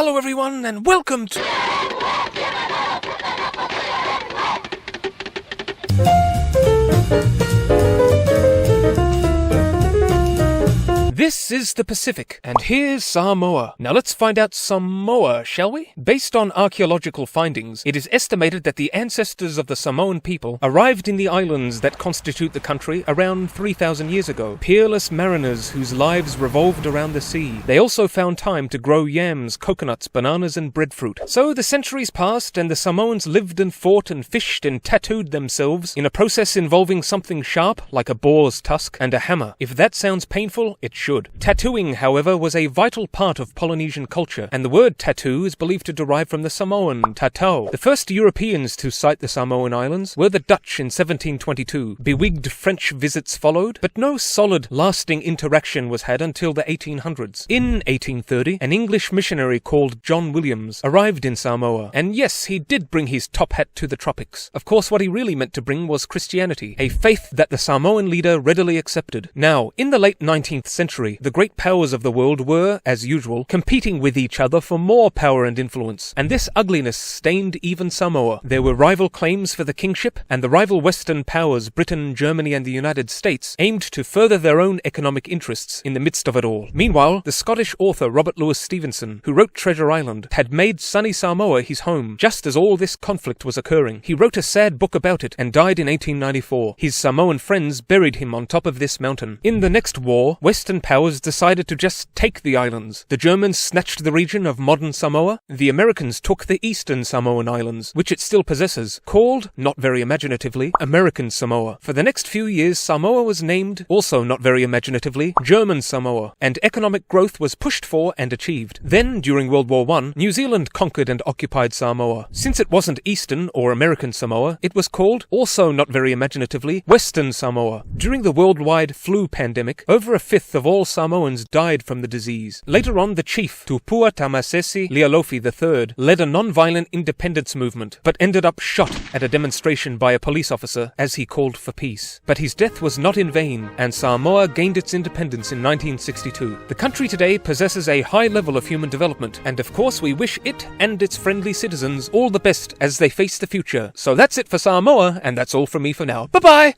Hello everyone and welcome to... This is the Pacific, and here's Samoa. Now let's find out Samoa, shall we? Based on archaeological findings, it is estimated that the ancestors of the Samoan people arrived in the islands that constitute the country around 3,000 years ago. Peerless mariners whose lives revolved around the sea. They also found time to grow yams, coconuts, bananas, and breadfruit. So the centuries passed, and the Samoans lived and fought and fished and tattooed themselves in a process involving something sharp, like a boar's tusk, and a hammer. If that sounds painful, it should. Tattooing, however, was a vital part of Polynesian culture, and the word tattoo is believed to derive from the Samoan tatau. The first Europeans to sight the Samoan Islands were the Dutch in 1722. Bewigged French visits followed, but no solid, lasting interaction was had until the 1800s. In 1830, an English missionary called John Williams arrived in Samoa, and yes, he did bring his top hat to the tropics. Of course, what he really meant to bring was Christianity, a faith that the Samoan leader readily accepted. Now, in the late 19th century, the great powers of the world were, as usual, competing with each other for more power and influence, and this ugliness stained even Samoa. There were rival claims for the kingship, and the rival Western powers, Britain, Germany, and the United States, aimed to further their own economic interests in the midst of it all. Meanwhile, the Scottish author Robert Louis Stevenson, who wrote Treasure Island, had made sunny Samoa his home, just as all this conflict was occurring. He wrote a sad book about it, and died in 1894. His Samoan friends buried him on top of this mountain. In the next war, Western powers decided to just take the islands. The Germans snatched the region of modern Samoa. The Americans took the eastern Samoan islands, which it still possesses, called, not very imaginatively, American Samoa. For the next few years, Samoa was named, also not very imaginatively, German Samoa, and economic growth was pushed for and achieved. Then, during World War I, New Zealand conquered and occupied Samoa. Since it wasn't Eastern or American Samoa, it was called, also not very imaginatively, Western Samoa. During the worldwide flu pandemic, over a fifth of all Samoans died from the disease. Later on, the chief, Tupua Tamasese Lealofi III, led a non-violent independence movement, but ended up shot at a demonstration by a police officer as he called for peace. But his death was not in vain, and Samoa gained its independence in 1962. The country today possesses a high level of human development, and of course we wish it and its friendly citizens all the best as they face the future. So that's it for Samoa, and that's all from me for now. Bye-bye!